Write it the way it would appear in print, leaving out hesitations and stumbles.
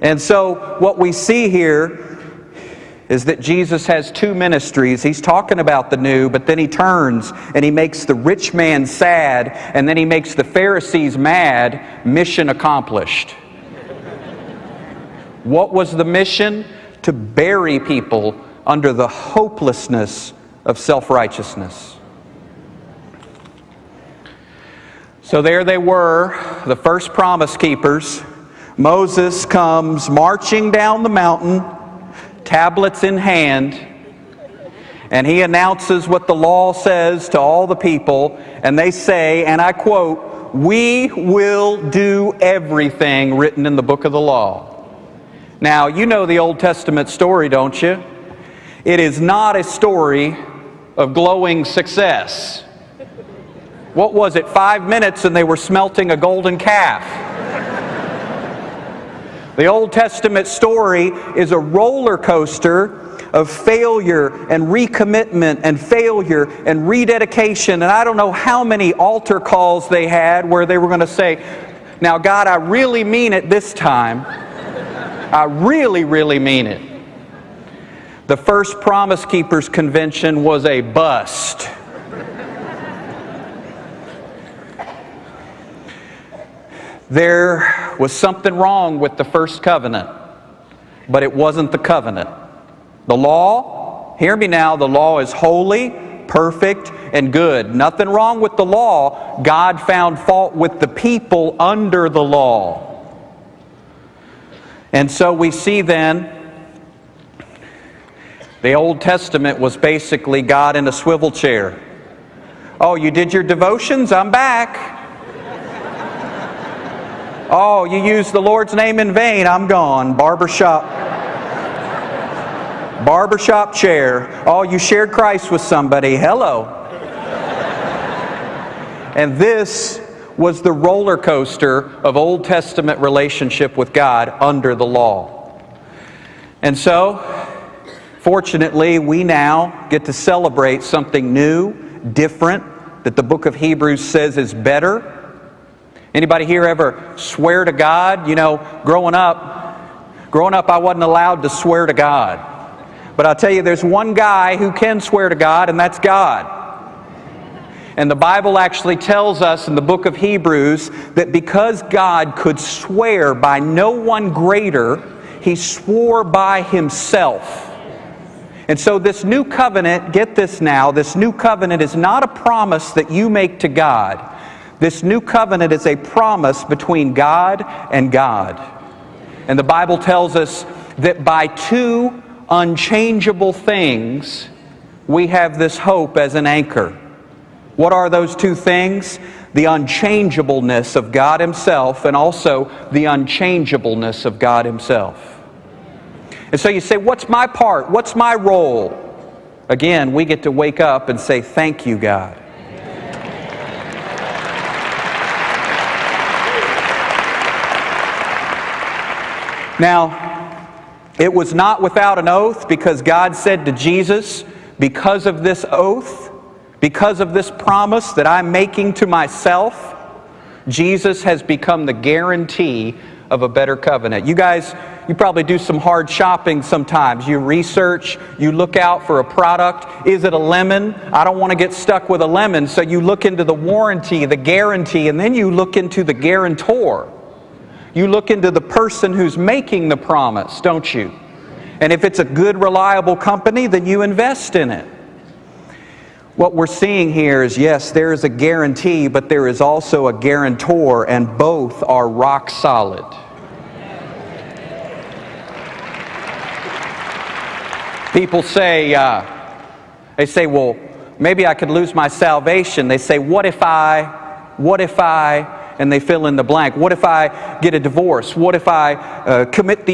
And so what we see here is that Jesus has two ministries. He's talking about the new, but then he turns and he makes the rich man sad, and then he makes the Pharisees mad. Mission accomplished. What was the mission? To bury people under the hopelessness of self-righteousness. So there they were, the first promise keepers. Moses comes marching down the mountain, tablets in hand, and he announces what the law says to all the people, and they say, and I quote, "We will do everything written in the book of the law." Now, you know the Old Testament story, don't you? It is not a story of glowing success. What was it, 5 minutes and they were smelting a golden calf? The Old Testament story is a roller coaster of failure and recommitment and failure and rededication. And I don't know how many altar calls they had where they were going to say, "Now God, I really mean it this time. I really, really mean it." The first Promise Keepers Convention was a bust. There was something wrong with the first covenant, but it wasn't the covenant. The law, hear me now, the law is holy, perfect, and good. Nothing wrong with the law. God found fault with the people under the law. And so we see then, the Old Testament was basically God in a swivel chair. Oh, you did your devotions? I'm back. Oh, you used the Lord's name in vain? I'm gone. Barbershop chair. Oh, you shared Christ with somebody? Hello. And this was the roller coaster of Old Testament relationship with God under the law. And so, fortunately, we now get to celebrate something new, different, that the book of Hebrews says is better. Anybody here ever swear to God? You know, growing up, I wasn't allowed to swear to God. But I'll tell you, there's one guy who can swear to God, and that's God. And the Bible actually tells us in the book of Hebrews that because God could swear by no one greater, He swore by Himself. And so this new covenant, get this now, this new covenant is not a promise that you make to God. This new covenant is a promise between God and God. And the Bible tells us that by two unchangeable things, we have this hope as an anchor. What are those two things? The unchangeableness of God Himself and also the unchangeableness of God Himself. And so you say, what's my part? What's my role? Again, we get to wake up and say, thank you, God. Now, it was not without an oath, because God said to Jesus, because of this oath, because of this promise that I'm making to myself, Jesus has become the guarantee of a better covenant. You guys, you probably do some hard shopping sometimes. You research, you look out for a product. Is it a lemon? I don't want to get stuck with a lemon. So you look into the warranty, the guarantee, and then you look into the guarantor. You look into the person who's making the promise, don't you? And if it's a good, reliable company, then you invest in it. What we're seeing here is, yes, there is a guarantee, but there is also a guarantor, and both are rock solid. People say, well, maybe I could lose my salvation. They say, what if I, and they fill in the blank. What if I get a divorce? What if I commit the